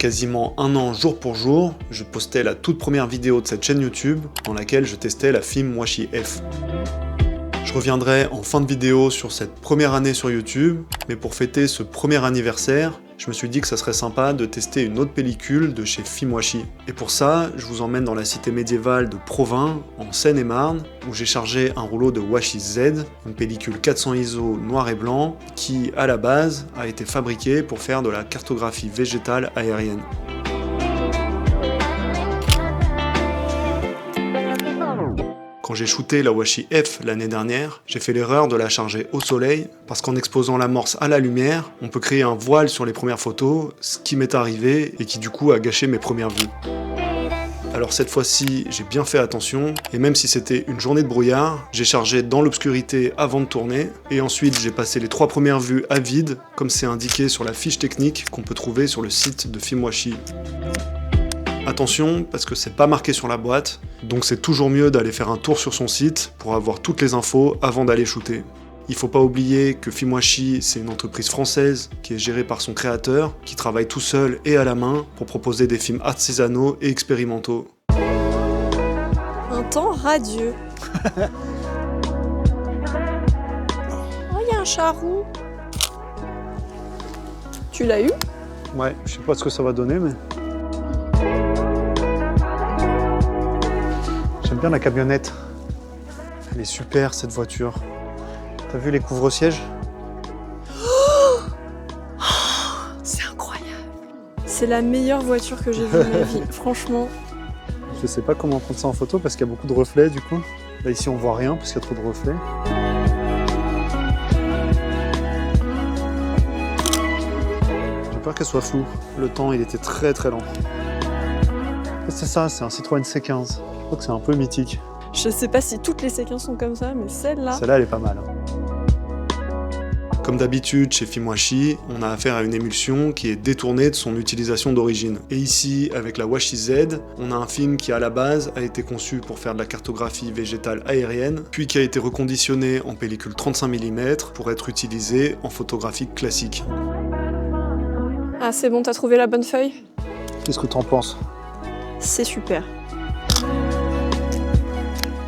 quasiment un an jour pour jour, je postais la toute première vidéo de cette chaîne YouTube dans laquelle je testais la Filmwashi F. Je reviendrai en fin de vidéo sur cette première année sur YouTube, mais pour fêter ce premier anniversaire, je me suis dit que ça serait sympa de tester une autre pellicule de chez Filmwashi. Et pour ça, je vous emmène dans la cité médiévale de Provins, en Seine-et-Marne, où j'ai chargé un rouleau de Washi Z, une pellicule 400 ISO noir et blanc, qui, à la base, a été fabriquée pour faire de la cartographie végétale aérienne. Quand j'ai shooté la Washi F l'année dernière, j'ai fait l'erreur de la charger au soleil, parce qu'en exposant l'amorce à la lumière, on peut créer un voile sur les premières photos, ce qui m'est arrivé et qui du coup a gâché mes premières vues. Alors cette fois-ci, j'ai bien fait attention, et même si c'était une journée de brouillard, j'ai chargé dans l'obscurité avant de tourner, et ensuite j'ai passé les 3 premières vues à vide, comme c'est indiqué sur la fiche technique qu'on peut trouver sur le site de Filmwashi. Attention, parce que c'est pas marqué sur la boîte, donc c'est toujours mieux d'aller faire un tour sur son site pour avoir toutes les infos avant d'aller shooter. Il faut pas oublier que Filmwashi, c'est une entreprise française qui est gérée par son créateur, qui travaille tout seul et à la main pour proposer des films artisanaux et expérimentaux. Un temps radieux. Oh, il y a un charroux. Tu l'as eu? Ouais, je sais pas ce que ça va donner, mais... J'aime bien la camionnette. Elle est super, cette voiture. T'as vu les couvre-sièges? C'est incroyable. C'est la meilleure voiture que j'ai vue de ma vie, franchement. Je sais pas comment prendre ça en photo parce qu'il y a beaucoup de reflets du coup. Là ici on voit rien parce qu'il y a trop de reflets. J'ai peur qu'elle soit floue. Le temps il était très très lent. C'est ça, c'est un Citroën C15. Je crois que c'est un peu mythique. Je sais pas si toutes les séquences sont comme ça, mais celle-là... Celle-là elle est pas mal. Comme d'habitude chez Filmwashi, on a affaire à une émulsion qui est détournée de son utilisation d'origine. Et ici, avec la Washi Z, on a un film qui à la base a été conçu pour faire de la cartographie végétale aérienne, puis qui a été reconditionné en pellicule 35 mm pour être utilisé en photographie classique. Ah c'est bon, t'as trouvé la bonne feuille? Qu'est-ce que t'en penses? C'est super.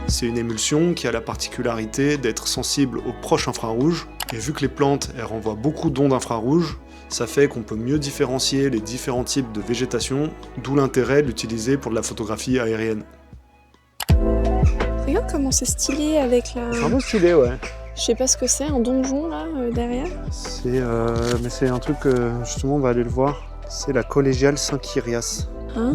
C'est une émulsion qui a la particularité d'être sensible aux proches infrarouges, et vu que les plantes elles renvoient beaucoup d'ondes infrarouges, ça fait qu'on peut mieux différencier les différents types de végétation, d'où l'intérêt de l'utiliser pour de la photographie aérienne. Regarde comment c'est stylé avec la... C'est un peu stylé, ouais. Je sais pas ce que c'est, un donjon là, derrière. Mais c'est un truc, justement on va aller le voir, c'est la collégiale Saint-Kyrias. Ah.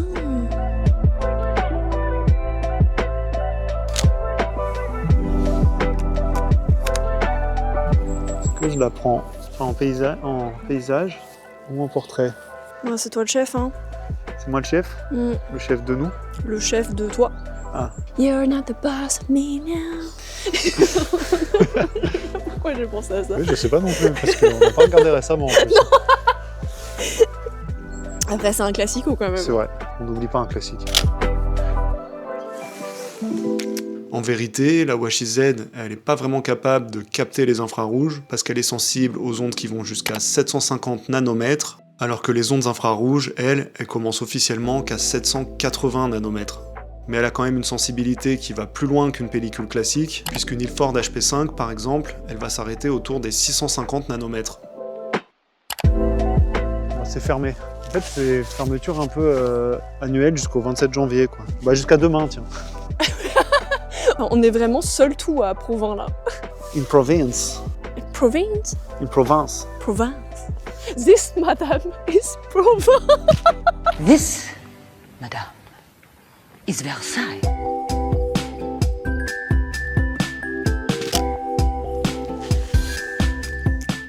Que je la prends en paysage ou en portrait? Ouais, c'est toi le chef, hein. C'est moi le chef? Le chef de nous? Le chef de toi. Ah. You're not the boss of me now. Pourquoi j'ai pensé à ça? Oui, je sais pas non plus, parce qu'on n'a pas regardé récemment en plus. Après, c'est un classico quand même. C'est vrai, on n'oublie pas un classique. En vérité, la Washi Z, elle n'est pas vraiment capable de capter les infrarouges parce qu'elle est sensible aux ondes qui vont jusqu'à 750 nanomètres, alors que les ondes infrarouges, elles commencent officiellement qu'à 780 nanomètres. Mais elle a quand même une sensibilité qui va plus loin qu'une pellicule classique, puisqu'une Ilford HP5 par exemple, elle va s'arrêter autour des 650 nanomètres. C'est fermé. En fait, c'est fermeture un peu annuelle jusqu'au 27 janvier, quoi. Bah, jusqu'à demain, tiens. On est vraiment seul tout à Provins là. In province. Province? In Provence. Provence. This, madame, is Provence. This, madame, is Versailles.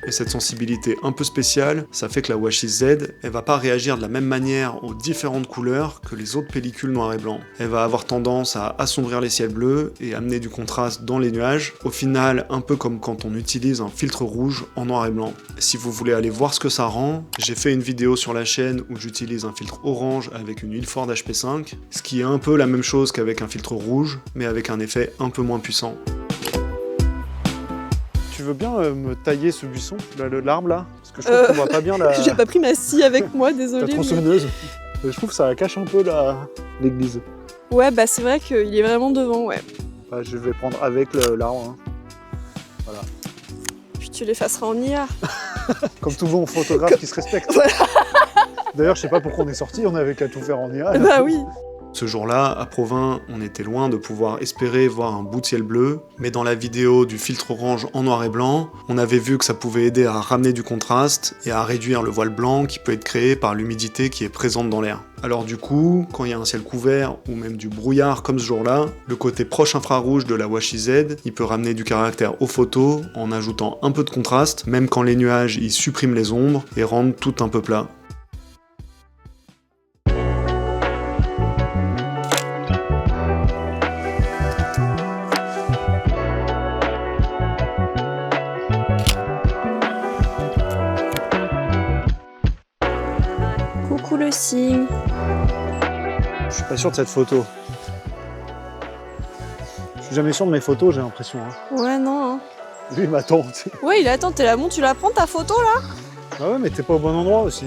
Et cette sensibilité un peu spéciale, ça fait que la Washi Z, elle va pas réagir de la même manière aux différentes couleurs que les autres pellicules noir et blanc. Elle va avoir tendance à assombrir les ciels bleus et amener du contraste dans les nuages, au final un peu comme quand on utilise un filtre rouge en noir et blanc. Si vous voulez aller voir ce que ça rend, j'ai fait une vidéo sur la chaîne où j'utilise un filtre orange avec une Ilford HP5, ce qui est un peu la même chose qu'avec un filtre rouge, mais avec un effet un peu moins puissant. tu veux bien me tailler ce buisson, l'arbre là? Parce que je trouve qu'on voit pas bien la... J'ai pas pris ma scie avec moi, désolée. La tronçonneuse. Je trouve que ça cache un peu l'église. Ouais, bah c'est vrai qu'il est vraiment devant, ouais. Bah, je vais prendre avec l'arbre. Hein. Voilà. Puis tu l'effaceras en IA. Comme tout bon photographe qui se respecte. Voilà. D'ailleurs, je sais pas pourquoi on est sorti, on avait qu'à tout faire en IA. Bah oui. Ce jour-là, à Provins, on était loin de pouvoir espérer voir un bout de ciel bleu, mais dans la vidéo du filtre orange en noir et blanc, on avait vu que ça pouvait aider à ramener du contraste et à réduire le voile blanc qui peut être créé par l'humidité qui est présente dans l'air. Alors du coup, quand il y a un ciel couvert ou même du brouillard comme ce jour-là, le côté proche infrarouge de la Washi Z, il peut ramener du caractère aux photos en ajoutant un peu de contraste, même quand les nuages y suppriment les ombres et rendent tout un peu plat. Coucou le cygne. Je suis pas sûr de cette photo. Je suis jamais sûr de mes photos, j'ai l'impression. Hein. Ouais, non. Hein. Lui, il m'attend. Ouais, il attend, t'es là, bon, tu la prends ta photo là? Bah ouais, mais t'es pas au bon endroit aussi.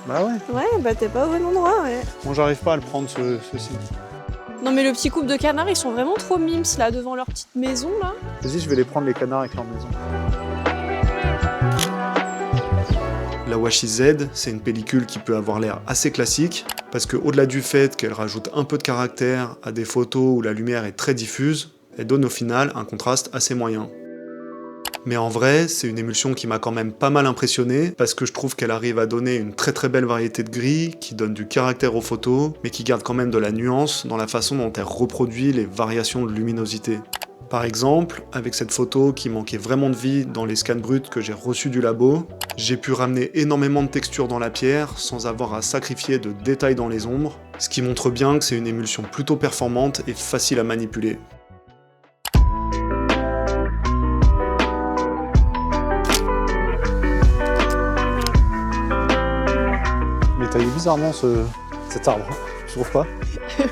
Bah ouais. Ouais, bah t'es pas au bon endroit, ouais. Moi, j'arrive pas à le prendre, ceci. Non mais le petit couple de canards, ils sont vraiment trop mimes là, devant leur petite maison là. Vas-y, je vais les prendre les canards avec leur maison. La Washi Z, c'est une pellicule qui peut avoir l'air assez classique, parce que au-delà du fait qu'elle rajoute un peu de caractère à des photos où la lumière est très diffuse, elle donne au final un contraste assez moyen. Mais en vrai, c'est une émulsion qui m'a quand même pas mal impressionné, parce que je trouve qu'elle arrive à donner une très très belle variété de gris, qui donne du caractère aux photos, mais qui garde quand même de la nuance dans la façon dont elle reproduit les variations de luminosité. Par exemple, avec cette photo qui manquait vraiment de vie dans les scans bruts que j'ai reçus du labo, j'ai pu ramener énormément de texture dans la pierre sans avoir à sacrifier de détails dans les ombres, ce qui montre bien que c'est une émulsion plutôt performante et facile à manipuler. Mais taillé bizarrement cet arbre, je trouve pas?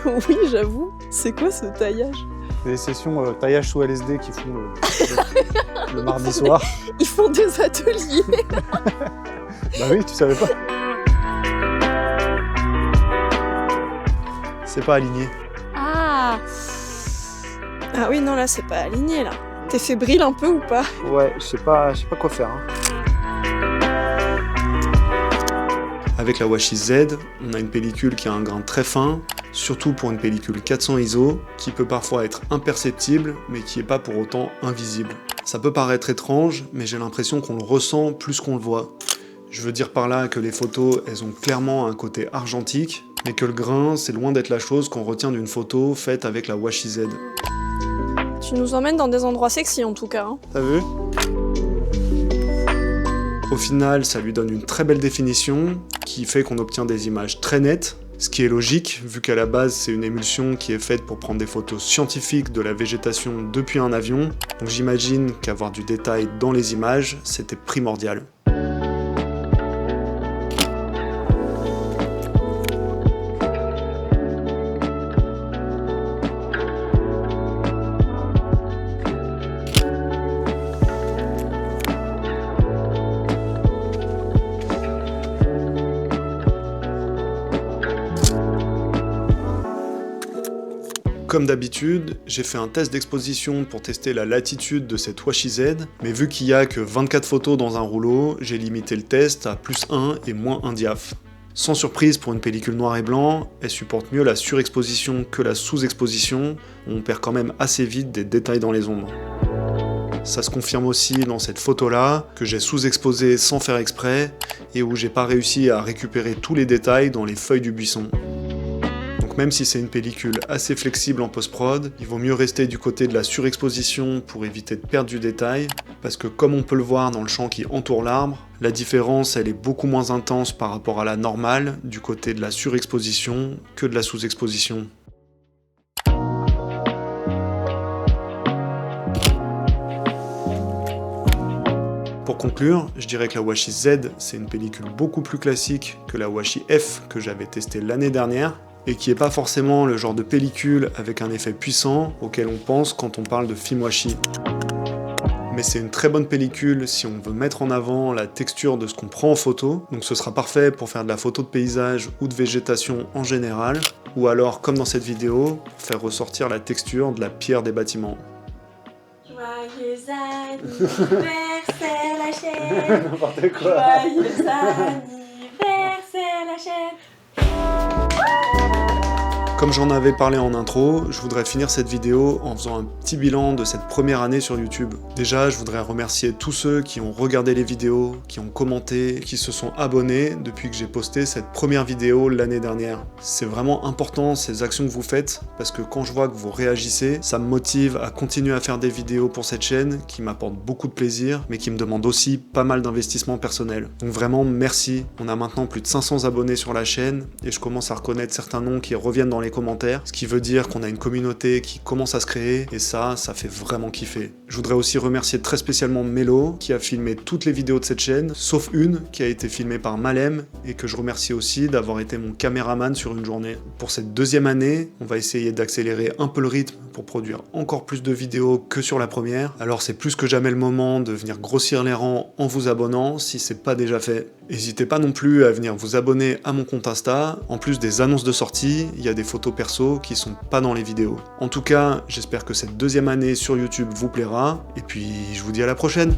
Oui, j'avoue. C'est quoi ce taillage? Des sessions taillage sous LSD qui font le mardi soir. Ils font des ateliers. Bah oui, tu savais pas. C'est pas aligné. Ah. Ah oui, non, là, c'est pas aligné, là. T'es fébrile un peu ou pas? Ouais, je sais pas quoi faire. Hein. Avec la Washi Z, on a une pellicule qui a un grain très fin, surtout pour une pellicule 400 ISO, qui peut parfois être imperceptible, mais qui n'est pas pour autant invisible. Ça peut paraître étrange, mais j'ai l'impression qu'on le ressent plus qu'on le voit. Je veux dire par là que les photos, elles ont clairement un côté argentique, mais que le grain, c'est loin d'être la chose qu'on retient d'une photo faite avec la Washi Z. Tu nous emmènes dans des endroits sexy en tout cas. Hein. T'as vu ? Au final, ça lui donne une très belle définition, qui fait qu'on obtient des images très nettes, ce qui est logique, vu qu'à la base c'est une émulsion qui est faite pour prendre des photos scientifiques de la végétation depuis un avion, donc j'imagine qu'avoir du détail dans les images, c'était primordial. Comme d'habitude, j'ai fait un test d'exposition pour tester la latitude de cette Washi Z, mais vu qu'il n'y a que 24 photos dans un rouleau, j'ai limité le test à +1 et -1 diaph. Sans surprise pour une pellicule noir et blanc, elle supporte mieux la surexposition que la sous-exposition, on perd quand même assez vite des détails dans les ombres. Ça se confirme aussi dans cette photo-là, que j'ai sous-exposé sans faire exprès, et où j'ai pas réussi à récupérer tous les détails dans les feuilles du buisson. Donc même si c'est une pellicule assez flexible en post-prod, il vaut mieux rester du côté de la surexposition pour éviter de perdre du détail, parce que comme on peut le voir dans le champ qui entoure l'arbre, la différence elle est beaucoup moins intense par rapport à la normale du côté de la surexposition que de la sous-exposition. Pour conclure, je dirais que la Washi Z, c'est une pellicule beaucoup plus classique que la Washi F que j'avais testée l'année dernière, et qui n'est pas forcément le genre de pellicule avec un effet puissant auquel on pense quand on parle de film washi. mais c'est une très bonne pellicule si on veut mettre en avant la texture de ce qu'on prend en photo, donc ce sera parfait pour faire de la photo de paysage ou de végétation en général, ou alors, comme dans cette vidéo, pour faire ressortir la texture de la pierre des bâtiments. Joyeux anniversaire la chaîne. N'importe quoi. Joyeux anniversaire la chaîne. Comme j'en avais parlé en intro, je voudrais finir cette vidéo en faisant un petit bilan de cette première année sur YouTube. Déjà, je voudrais remercier tous ceux qui ont regardé les vidéos, qui ont commenté, qui se sont abonnés depuis que j'ai posté cette première vidéo l'année dernière. C'est vraiment important ces actions que vous faites, parce que quand je vois que vous réagissez, ça me motive à continuer à faire des vidéos pour cette chaîne qui m'apporte beaucoup de plaisir, mais qui me demande aussi pas mal d'investissement personnel. Donc vraiment, merci. On a maintenant plus de 500 abonnés sur la chaîne, et je commence à reconnaître certains noms qui reviennent dans les commentaires, ce qui veut dire qu'on a une communauté qui commence à se créer, et ça fait vraiment kiffer. Je voudrais aussi remercier très spécialement Mélo, qui a filmé toutes les vidéos de cette chaîne, sauf une qui a été filmée par Malem, et que je remercie aussi d'avoir été mon caméraman sur une journée. Pour cette deuxième année, on va essayer d'accélérer un peu le rythme pour produire encore plus de vidéos que sur la première, alors c'est plus que jamais le moment de venir grossir les rangs en vous abonnant, si c'est pas déjà fait. N'hésitez pas non plus à venir vous abonner à mon compte Insta, en plus des annonces de sortie, il y a des photos perso qui sont pas dans les vidéos. En tout cas, j'espère que cette deuxième année sur YouTube vous plaira, et puis je vous dis à la prochaine.